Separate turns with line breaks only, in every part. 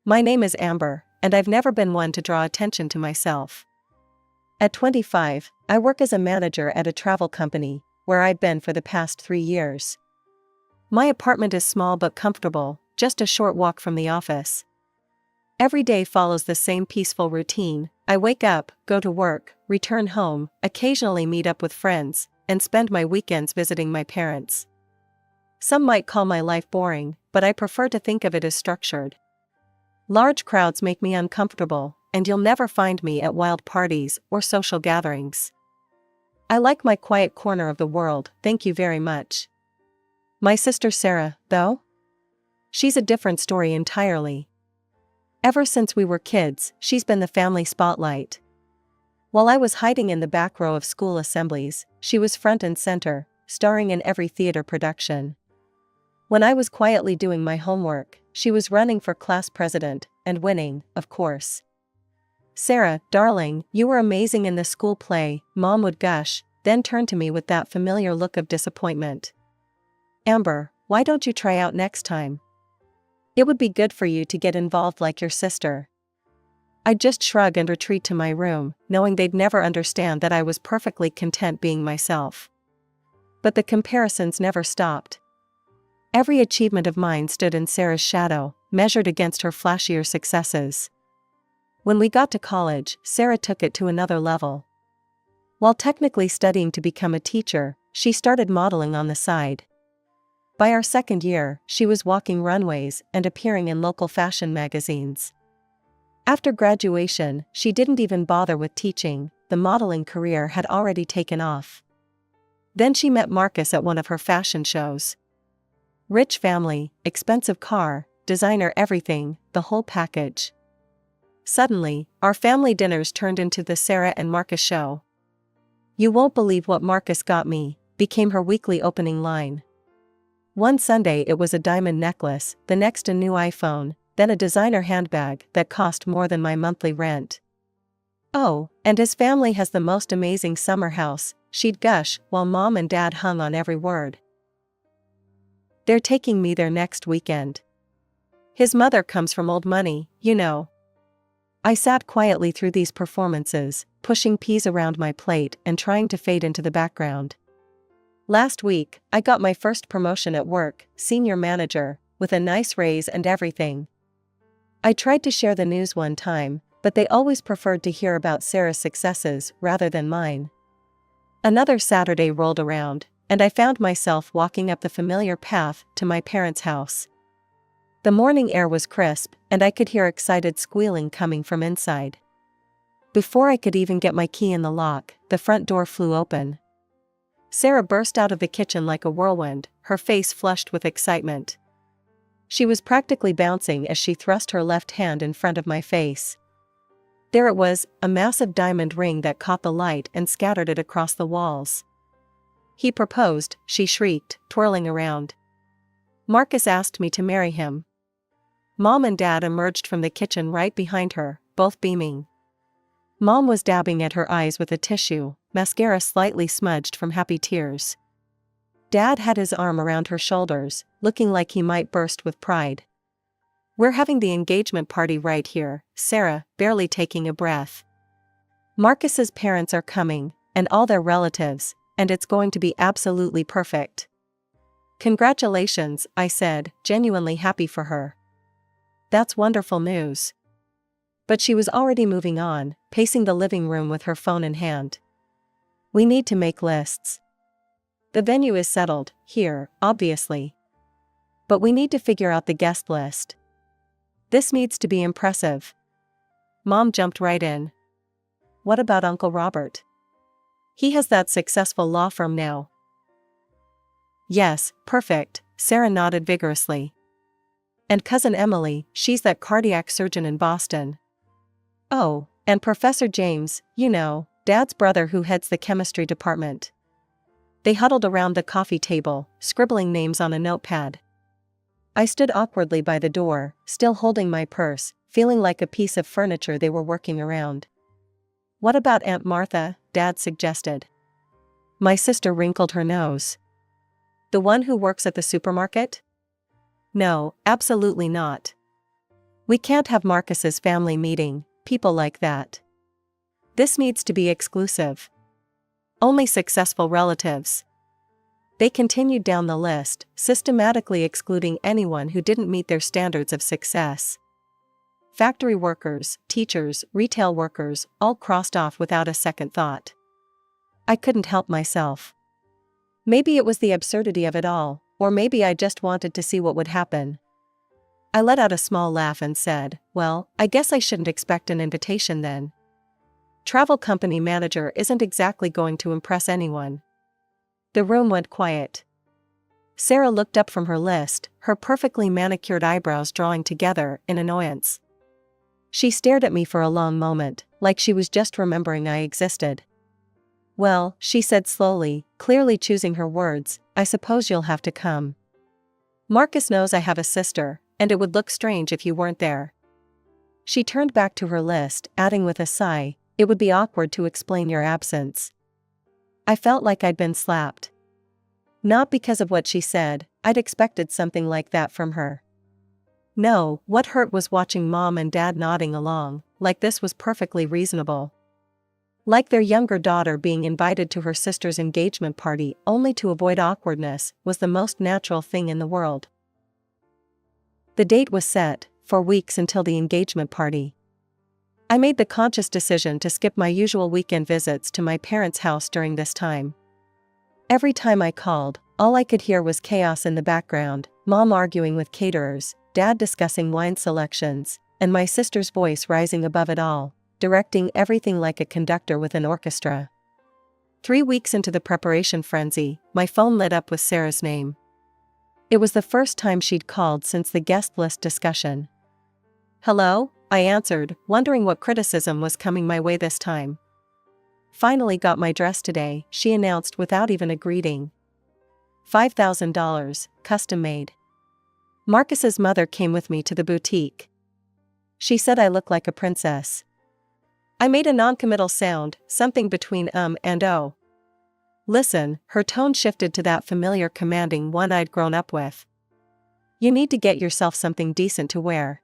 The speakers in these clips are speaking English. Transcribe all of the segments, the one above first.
My name is Amber, and I've never been one to draw attention to myself. At 25, I work as a manager at a travel company, where I've been for the past 3 years. My apartment is small but comfortable, just a short walk from the office. Every day follows the same peaceful routine. I wake up, go to work, return home, occasionally meet up with friends, and spend my weekends visiting my parents. Some might call my life boring, but I prefer to think of it as structured. Large crowds make me uncomfortable, and you'll never find me at wild parties or social gatherings. I like my quiet corner of the world, thank you very much. My sister Sarah, though? She's a different story entirely. Ever since we were kids, she's been the family spotlight. While I was hiding in the back row of school assemblies, she was front and center, starring in every theater production. When I was quietly doing my homework, she was running for class president, and winning, of course. "Sarah, darling, you were amazing in the school play," Mom would gush, then turn to me with that familiar look of disappointment. "Amber, why don't you try out next time? It would be good for you to get involved like your sister." I'd just shrug and retreat to my room, knowing they'd never understand that I was perfectly content being myself. But the comparisons never stopped. Every achievement of mine stood in Sarah's shadow, measured against her flashier successes. When we got to college, Sarah took it to another level. While technically studying to become a teacher, she started modeling on the side. By our second year, she was walking runways and appearing in local fashion magazines. After graduation, she didn't even bother with teaching, the modeling career had already taken off. Then she met Marcus at one of her fashion shows. Rich family, expensive car, designer everything, the whole package. Suddenly, our family dinners turned into the Sarah and Marcus show. "You won't believe what Marcus got me," became her weekly opening line. One Sunday it was a diamond necklace, the next a new iPhone, then a designer handbag that cost more than my monthly rent. "Oh, and his family has the most amazing summer house," she'd gush, while Mom and Dad hung on every word. "They're taking me there next weekend. His mother comes from old money, you know." I sat quietly through these performances, pushing peas around my plate and trying to fade into the background. Last week, I got my first promotion at work, senior manager, with a nice raise and everything. I tried to share the news one time, but they always preferred to hear about Sarah's successes rather than mine. Another Saturday rolled around, and I found myself walking up the familiar path to my parents' house. The morning air was crisp, and I could hear excited squealing coming from inside. Before I could even get my key in the lock, the front door flew open. Sarah burst out of the kitchen like a whirlwind, her face flushed with excitement. She was practically bouncing as she thrust her left hand in front of my face. There it was, a massive diamond ring that caught the light and scattered it across the walls. "He proposed," she shrieked, twirling around. "Marcus asked me to marry him." Mom and Dad emerged from the kitchen right behind her, both beaming. Mom was dabbing at her eyes with a tissue, mascara slightly smudged from happy tears. Dad had his arm around her shoulders, looking like he might burst with pride. "We're having the engagement party right here," Sarah, barely taking a breath. "Marcus's parents are coming, and all their relatives, and it's going to be absolutely perfect." "Congratulations," I said, genuinely happy for her. "That's wonderful news." But she was already moving on, pacing the living room with her phone in hand. "We need to make lists. The venue is settled, here, obviously. But we need to figure out the guest list. This needs to be impressive." Mom jumped right in. "What about Uncle Robert? He has that successful law firm now." "Yes, perfect," Sarah nodded vigorously. "And Cousin Emily, she's that cardiac surgeon in Boston. Oh, and Professor James, you know, Dad's brother who heads the chemistry department." They huddled around the coffee table, scribbling names on a notepad. I stood awkwardly by the door, still holding my purse, feeling like a piece of furniture they were working around. "What about Aunt Martha?" Dad suggested. My sister wrinkled her nose. "The one who works at the supermarket?" "No, absolutely not. We can't have Marcus's family meeting, people like that. This needs to be exclusive. Only successful relatives. They continued down the list, systematically excluding anyone who didn't meet their standards of success. Factory workers, teachers, retail workers, all crossed off without a second thought. I couldn't help myself. Maybe it was the absurdity of it all, or maybe I just wanted to see what would happen. I let out a small laugh and said, "Well, I guess I shouldn't expect an invitation then. Travel company manager isn't exactly going to impress anyone." The room went quiet. Sarah looked up from her list, her perfectly manicured eyebrows drawing together in annoyance. She stared at me for a long moment, like she was just remembering I existed. "Well," she said slowly, clearly choosing her words, "I suppose you'll have to come. Marcus knows I have a sister, and it would look strange if you weren't there." She turned back to her list, adding with a sigh, "It would be awkward to explain your absence." I felt like I'd been slapped. Not because of what she said, I'd expected something like that from her. No, what hurt was watching Mom and Dad nodding along, like this was perfectly reasonable. Like their younger daughter being invited to her sister's engagement party only to avoid awkwardness was the most natural thing in the world. The date was set, for weeks until the engagement party. I made the conscious decision to skip my usual weekend visits to my parents' house during this time. Every time I called, all I could hear was chaos in the background, Mom arguing with caterers, Dad discussing wine selections, and my sister's voice rising above it all, directing everything like a conductor with an orchestra. 3 weeks into the preparation frenzy, my phone lit up with Sarah's name. It was the first time she'd called since the guest list discussion. "Hello?" I answered, wondering what criticism was coming my way this time. "Finally got my dress today," she announced without even a greeting. $5,000, custom made. Marcus's mother came with me to the boutique. She said I look like a princess. I made a non-committal sound, something between and oh. "Listen," her tone shifted to that familiar commanding one I'd grown up with. "You need to get yourself something decent to wear.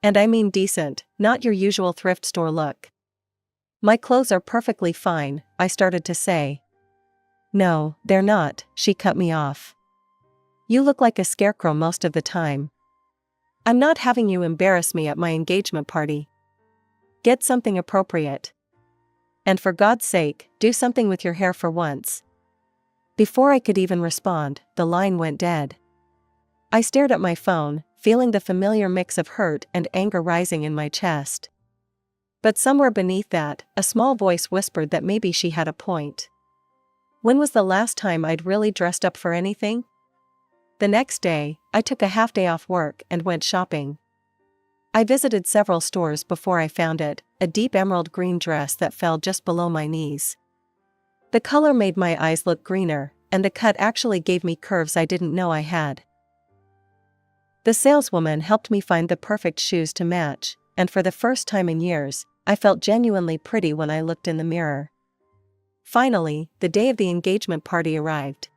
And I mean decent, not your usual thrift store look." "My clothes are perfectly fine," I started to say. "No, they're not," she cut me off. "You look like a scarecrow most of the time. I'm not having you embarrass me at my engagement party. Get something appropriate. And for God's sake, do something with your hair for once." Before I could even respond, the line went dead. I stared at my phone, feeling the familiar mix of hurt and anger rising in my chest. But somewhere beneath that, a small voice whispered that maybe she had a point. When was the last time I'd really dressed up for anything? The next day, I took a half day off work and went shopping. I visited several stores before I found it, a deep emerald green dress that fell just below my knees. The color made my eyes look greener, and the cut actually gave me curves I didn't know I had. The saleswoman helped me find the perfect shoes to match, and for the first time in years, I felt genuinely pretty when I looked in the mirror. Finally, the day of the engagement party arrived.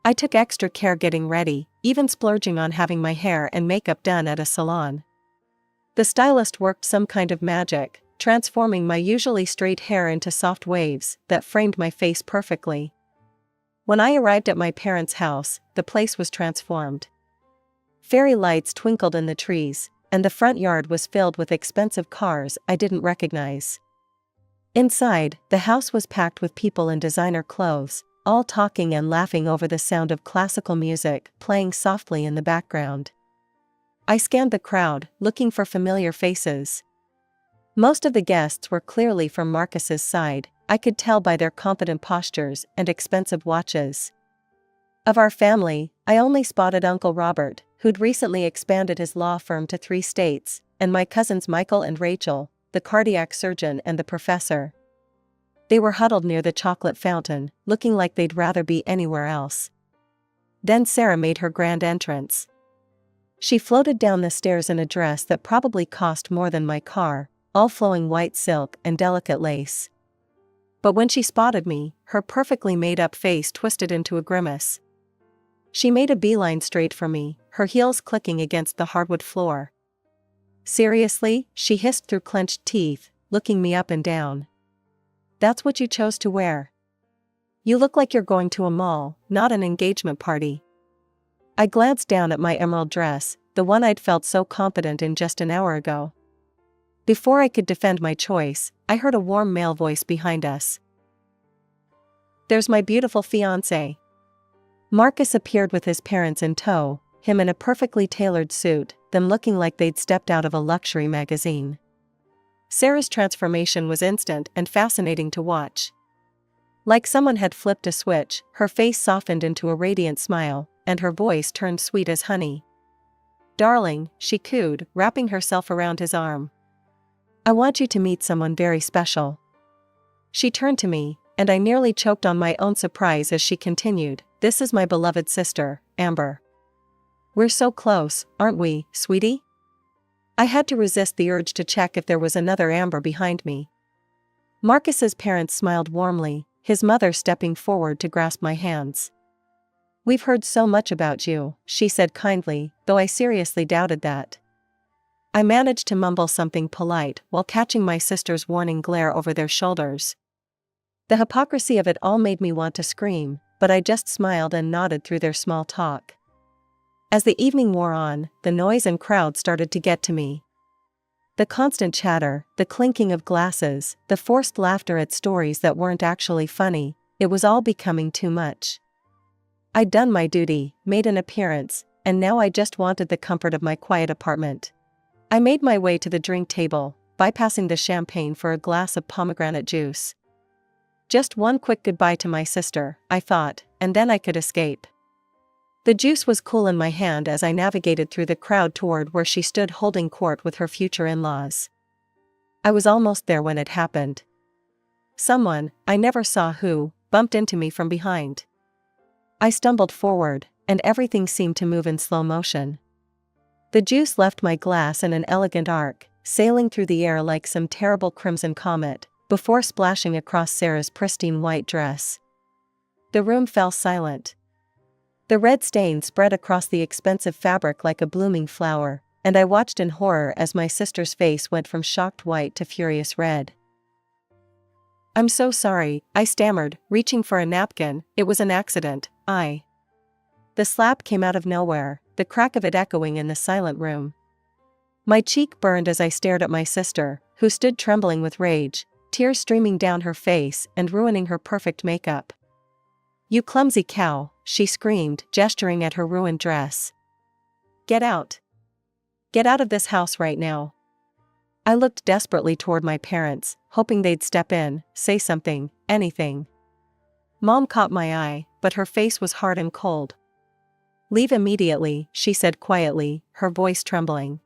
I took extra care getting ready, even splurging on having my hair and makeup done at a salon. The stylist worked some kind of magic, transforming my usually straight hair into soft waves that framed my face perfectly. When I arrived at my parents' house, the place was transformed. Fairy lights twinkled in the trees, and the front yard was filled with expensive cars I didn't recognize. Inside, the house was packed with people in designer clothes, all talking and laughing over the sound of classical music playing softly in the background. I scanned the crowd, looking for familiar faces. Most of the guests were clearly from Marcus's side, I could tell by their confident postures and expensive watches. Of our family, I only spotted Uncle Robert, who'd recently expanded his law firm to 3 states, and my cousins Michael and Rachel, the cardiac surgeon and the professor. They were huddled near the chocolate fountain, looking like they'd rather be anywhere else. Then Sarah made her grand entrance. She floated down the stairs in a dress that probably cost more than my car, all flowing white silk and delicate lace. But when she spotted me, her perfectly made-up face twisted into a grimace. She made a beeline straight for me, her heels clicking against the hardwood floor. Seriously? She hissed through clenched teeth, looking me up and down. That's what you chose to wear. You look like you're going to a mall, not an engagement party. I glanced down at my emerald dress, the one I'd felt so confident in just an hour ago. Before I could defend my choice, I heard a warm male voice behind us. There's my beautiful fiancé. Marcus appeared with his parents in tow, him in a perfectly tailored suit, them looking like they'd stepped out of a luxury magazine. Sarah's transformation was instant and fascinating to watch. Like someone had flipped a switch, her face softened into a radiant smile, and her voice turned sweet as honey. Darling, she cooed, wrapping herself around his arm. I want you to meet someone very special. She turned to me, and I nearly choked on my own surprise as she continued, this is my beloved sister, Amber. We're so close, aren't we, sweetie? I had to resist the urge to check if there was another Amber behind me. Marcus's parents smiled warmly, his mother stepping forward to grasp my hands. We've heard so much about you, she said kindly, though I seriously doubted that. I managed to mumble something polite while catching my sister's warning glare over their shoulders. The hypocrisy of it all made me want to scream, but I just smiled and nodded through their small talk. As the evening wore on, the noise and crowd started to get to me. The constant chatter, the clinking of glasses, the forced laughter at stories that weren't actually funny, it was all becoming too much. I'd done my duty, made an appearance, and now I just wanted the comfort of my quiet apartment. I made my way to the drink table, bypassing the champagne for a glass of pomegranate juice. Just one quick goodbye to my sister, I thought, and then I could escape. The juice was cool in my hand as I navigated through the crowd toward where she stood holding court with her future in-laws. I was almost there when it happened. Someone, I never saw who, bumped into me from behind. I stumbled forward, and everything seemed to move in slow motion. The juice left my glass in an elegant arc, sailing through the air like some terrible crimson comet, before splashing across Sarah's pristine white dress. The room fell silent. The red stain spread across the expensive fabric like a blooming flower, and I watched in horror as my sister's face went from shocked white to furious red. I'm so sorry, I stammered, reaching for a napkin, it was an accident, The slap came out of nowhere, the crack of it echoing in the silent room. My cheek burned as I stared at my sister, who stood trembling with rage, tears streaming down her face and ruining her perfect makeup. You clumsy cow, she screamed, gesturing at her ruined dress. Get out. Get out of this house right now. I looked desperately toward my parents, hoping they'd step in, say something, anything. Mom caught my eye, but her face was hard and cold. Leave immediately, she said quietly, her voice trembling.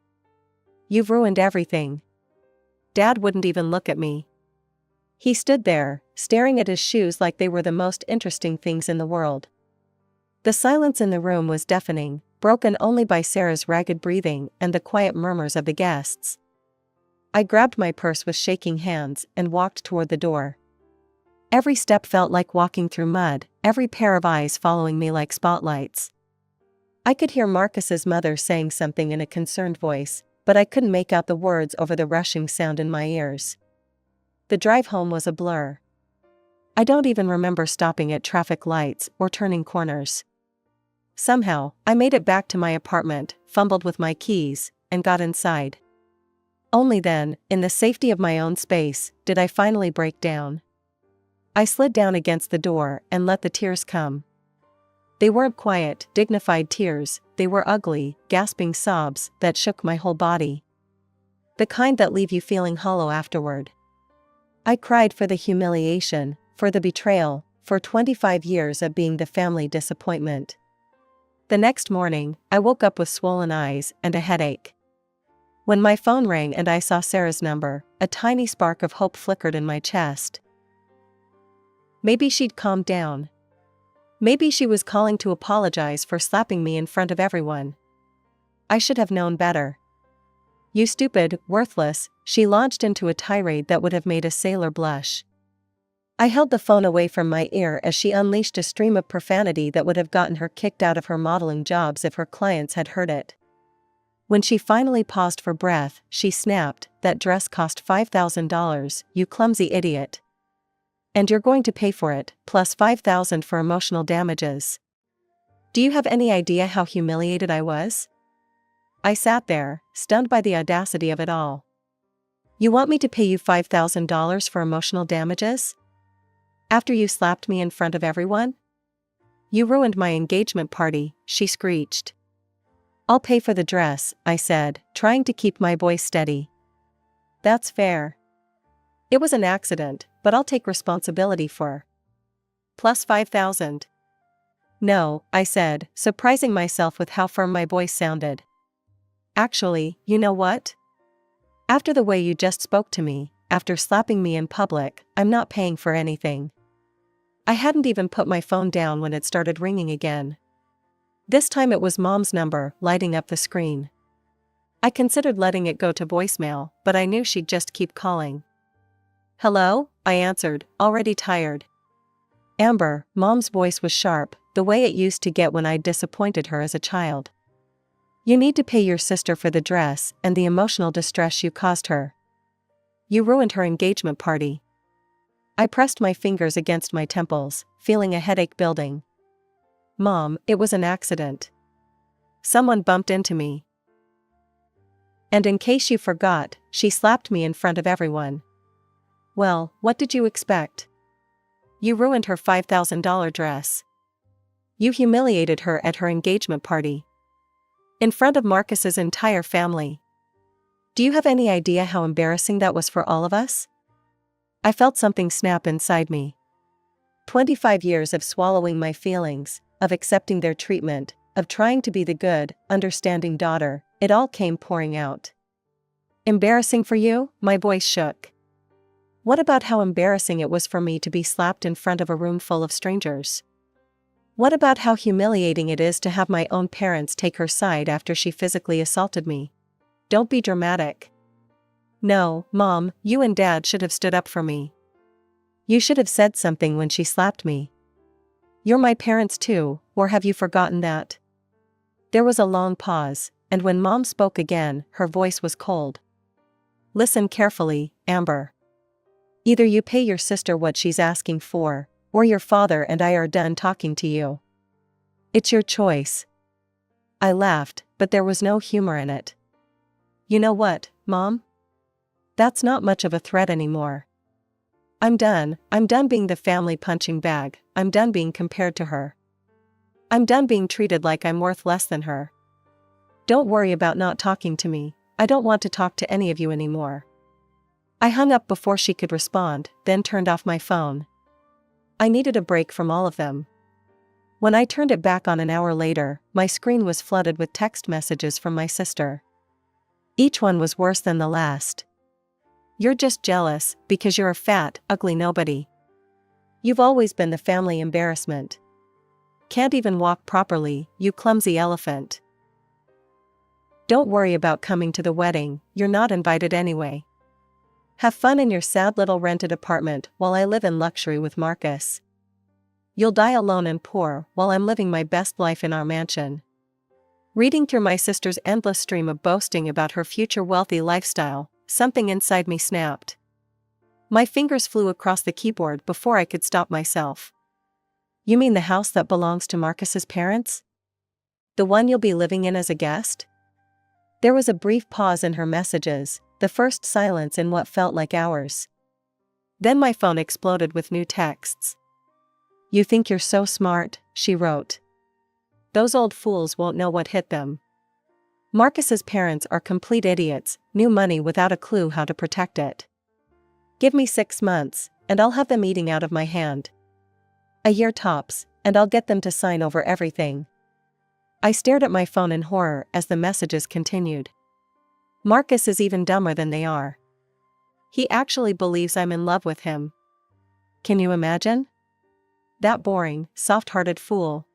You've ruined everything. Dad wouldn't even look at me. He stood there, staring at his shoes like they were the most interesting things in the world. The silence in the room was deafening, broken only by Sarah's ragged breathing and the quiet murmurs of the guests. I grabbed my purse with shaking hands and walked toward the door. Every step felt like walking through mud, every pair of eyes following me like spotlights. I could hear Marcus's mother saying something in a concerned voice, but I couldn't make out the words over the rushing sound in my ears. The drive home was a blur. I don't even remember stopping at traffic lights or turning corners. Somehow, I made it back to my apartment, fumbled with my keys, and got inside. Only then, in the safety of my own space, did I finally break down. I slid down against the door and let the tears come. They weren't quiet, dignified tears, they were ugly, gasping sobs that shook my whole body. The kind that leave you feeling hollow afterward. I cried for the humiliation, for the betrayal, for 25 years of being the family disappointment. The next morning, I woke up with swollen eyes and a headache. When my phone rang and I saw Sarah's number, a tiny spark of hope flickered in my chest. Maybe she'd calmed down. Maybe she was calling to apologize for slapping me in front of everyone. I should have known better. You stupid, worthless, she launched into a tirade that would have made a sailor blush. I held the phone away from my ear as she unleashed a stream of profanity that would have gotten her kicked out of her modeling jobs if her clients had heard it. When she finally paused for breath, she snapped, "That dress cost $5,000, you clumsy idiot. And you're going to pay for it, plus $5,000 for emotional damages." Do you have any idea how humiliated I was? I sat there, stunned by the audacity of it all. You want me to pay you $5,000 for emotional damages? After you slapped me in front of everyone? You ruined my engagement party, she screeched. I'll pay for the dress, I said, trying to keep my voice steady. That's fair. It was an accident, but I'll take responsibility for. Plus $5,000. No, I said, surprising myself with how firm my voice sounded. Actually, you know what? After the way you just spoke to me, after slapping me in public, I'm not paying for anything. I hadn't even put my phone down when it started ringing again. This time it was Mom's number, lighting up the screen. I considered letting it go to voicemail, but I knew she'd just keep calling. Hello? I answered, already tired. Amber, Mom's voice was sharp, the way it used to get when I'd disappointed her as a child. You need to pay your sister for the dress and the emotional distress you caused her. You ruined her engagement party. I pressed my fingers against my temples, feeling a headache building. Mom, it was an accident. Someone bumped into me. And in case you forgot, she slapped me in front of everyone. Well, what did you expect? You ruined her $5,000 dress. You humiliated her at her engagement party. In front of Marcus's entire family. Do you have any idea how embarrassing that was for all of us? I felt something snap inside me. 25 years of swallowing my feelings, of accepting their treatment, of trying to be the good, understanding daughter, it all came pouring out. Embarrassing for you? My voice shook. What about how embarrassing it was for me to be slapped in front of a room full of strangers? What about how humiliating it is to have my own parents take her side after she physically assaulted me? Don't be dramatic. No, Mom, you and Dad should have stood up for me. You should have said something when she slapped me. You're my parents too, or have you forgotten that? There was a long pause, and when Mom spoke again, her voice was cold. Listen carefully, Amber. Either you pay your sister what she's asking for, or your father and I are done talking to you. It's your choice. I laughed, but there was no humor in it. You know what, Mom? That's not much of a threat anymore. I'm done being the family punching bag, I'm done being compared to her. I'm done being treated like I'm worth less than her. Don't worry about not talking to me, I don't want to talk to any of you anymore. I hung up before she could respond, then turned off my phone. I needed a break from all of them. When I turned it back on an hour later, my screen was flooded with text messages from my sister. Each one was worse than the last. You're just jealous, because you're a fat, ugly nobody. You've always been the family embarrassment. Can't even walk properly, you clumsy elephant. Don't worry about coming to the wedding, you're not invited anyway. Have fun in your sad little rented apartment while I live in luxury with Marcus. You'll die alone and poor while I'm living my best life in our mansion. Reading through my sister's endless stream of boasting about her future wealthy lifestyle, something inside me snapped. My fingers flew across the keyboard before I could stop myself. You mean the house that belongs to Marcus's parents? The one you'll be living in as a guest? There was a brief pause in her messages, the first silence in what felt like hours. Then my phone exploded with new texts. You think you're so smart, she wrote. Those old fools won't know what hit them. Marcus's parents are complete idiots, new money without a clue how to protect it. Give me 6 months, and I'll have them eating out of my hand. A year tops, and I'll get them to sign over everything. I stared at my phone in horror as the messages continued. Marcus is even dumber than they are. He actually believes I'm in love with him. Can you imagine? That boring, soft-hearted fool.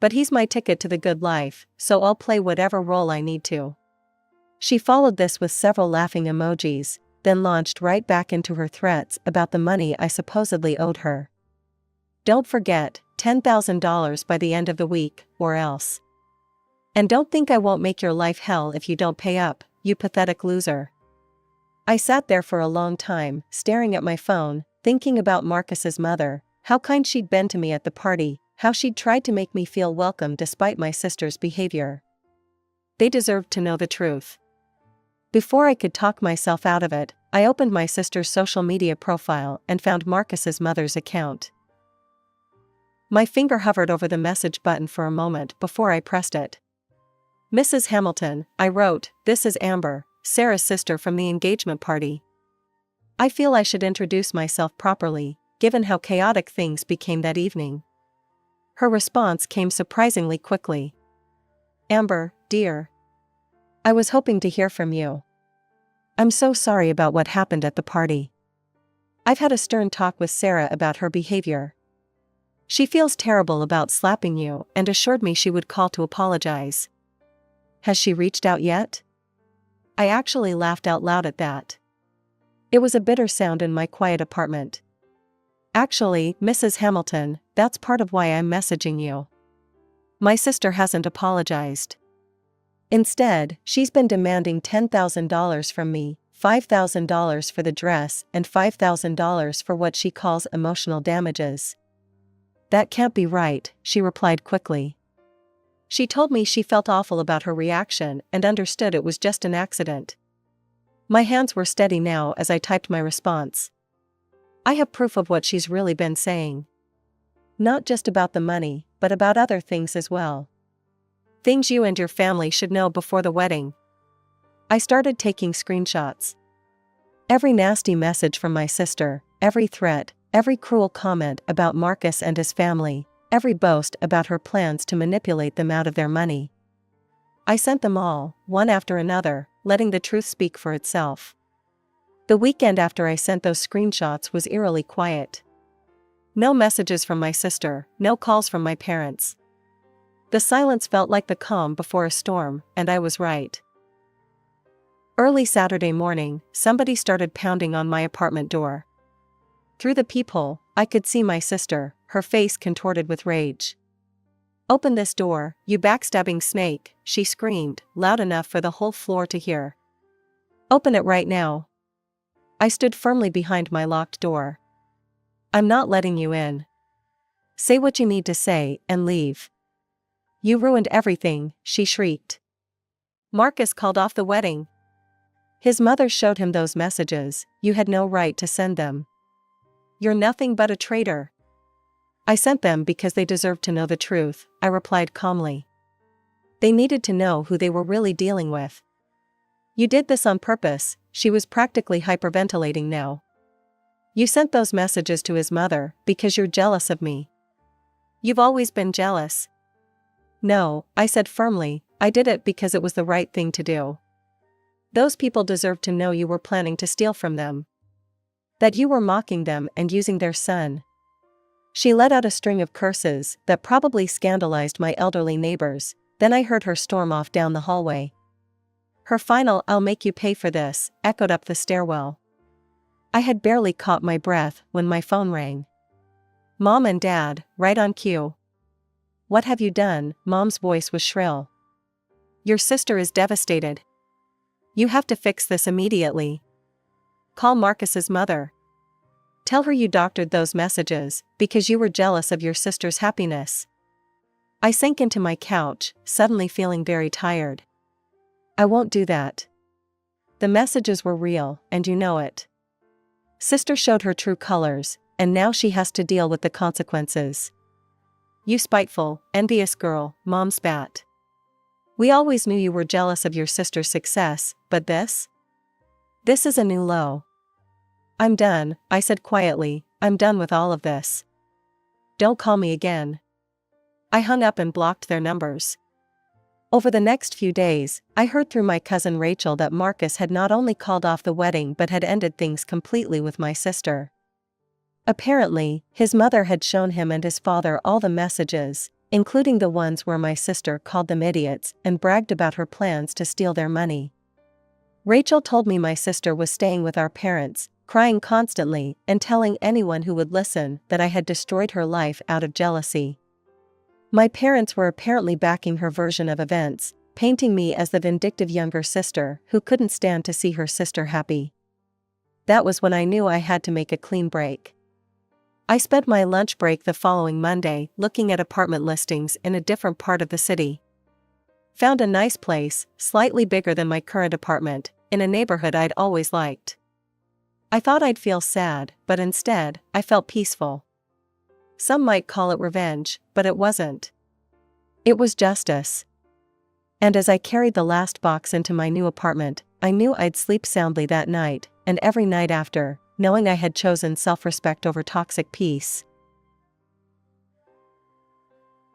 But he's my ticket to the good life, so I'll play whatever role I need to. She followed this with several laughing emojis, then launched right back into her threats about the money I supposedly owed her. Don't forget, $10,000 by the end of the week, or else. And don't think I won't make your life hell if you don't pay up, you pathetic loser. I sat there for a long time, staring at my phone, thinking about Marcus's mother, how kind she'd been to me at the party, how she'd tried to make me feel welcome despite my sister's behavior. They deserved to know the truth. Before I could talk myself out of it, I opened my sister's social media profile and found Marcus's mother's account. My finger hovered over the message button for a moment before I pressed it. "Mrs. Hamilton," I wrote, "this is Amber, Sarah's sister from the engagement party. I feel I should introduce myself properly, given how chaotic things became that evening." Her response came surprisingly quickly. "Amber, dear. I was hoping to hear from you. I'm so sorry about what happened at the party. I've had a stern talk with Sarah about her behavior. She feels terrible about slapping you and assured me she would call to apologize. Has she reached out yet?" I actually laughed out loud at that. It was a bitter sound in my quiet apartment. "Actually, Mrs. Hamilton, that's part of why I'm messaging you. My sister hasn't apologized. Instead, she's been demanding $10,000 from me, $5,000 for the dress and $5,000 for what she calls emotional damages." "That can't be right," she replied quickly. She told me she felt awful about her reaction and understood it was just an accident. My hands were steady now as I typed my response. I have proof of what she's really been saying. Not just about the money, but about other things as well. Things you and your family should know before the wedding. I started taking screenshots. Every nasty message from my sister, every threat, every cruel comment about Marcus and his family, every boast about her plans to manipulate them out of their money. I sent them all, one after another, letting the truth speak for itself. The weekend after I sent those screenshots was eerily quiet. No messages from my sister, no calls from my parents. The silence felt like the calm before a storm, and I was right. Early Saturday morning, somebody started pounding on my apartment door. Through the peephole, I could see my sister, her face contorted with rage. "Open this door, you backstabbing snake," she screamed, loud enough for the whole floor to hear. "Open it right now." I stood firmly behind my locked door. "I'm not letting you in. Say what you need to say and leave." "You ruined everything," she shrieked. "Marcus called off the wedding. His mother showed him those messages, you had no right to send them. You're nothing but a traitor." "I sent them because they deserved to know the truth," I replied calmly. "They needed to know who they were really dealing with." "You did this on purpose," she was practically hyperventilating now. "You sent those messages to his mother because you're jealous of me. You've always been jealous." "No," I said firmly, "I did it because it was the right thing to do. Those people deserve to know you were planning to steal from them. That you were mocking them and using their son." She let out a string of curses that probably scandalized my elderly neighbors, then I heard her storm off down the hallway. Her final "I'll make you pay for this" echoed up the stairwell. I had barely caught my breath when my phone rang. "Mom and Dad, right on cue." "What have you done?" Mom's voice was shrill. "Your sister is devastated. You have to fix this immediately. Call Marcus's mother. Tell her you doctored those messages because you were jealous of your sister's happiness." I sank into my couch, suddenly feeling very tired. "I won't do that. The messages were real, and you know it. Sister showed her true colors, and now she has to deal with the consequences." "You spiteful, envious girl," Mom spat. "We always knew you were jealous of your sister's success, but this? This is a new low." "I'm done," I said quietly, "I'm done with all of this. Don't call me again." I hung up and blocked their numbers. Over the next few days, I heard through my cousin Rachel that Marcus had not only called off the wedding but had ended things completely with my sister. Apparently, his mother had shown him and his father all the messages, including the ones where my sister called them idiots and bragged about her plans to steal their money. Rachel told me my sister was staying with our parents, crying constantly and telling anyone who would listen that I had destroyed her life out of jealousy. My parents were apparently backing her version of events, painting me as the vindictive younger sister who couldn't stand to see her sister happy. That was when I knew I had to make a clean break. I spent my lunch break the following Monday looking at apartment listings in a different part of the city. Found a nice place, slightly bigger than my current apartment, in a neighborhood I'd always liked. I thought I'd feel sad, but instead, I felt peaceful. Some might call it revenge, but it wasn't. It was justice. And as I carried the last box into my new apartment, I knew I'd sleep soundly that night, and every night after, knowing I had chosen self-respect over toxic peace.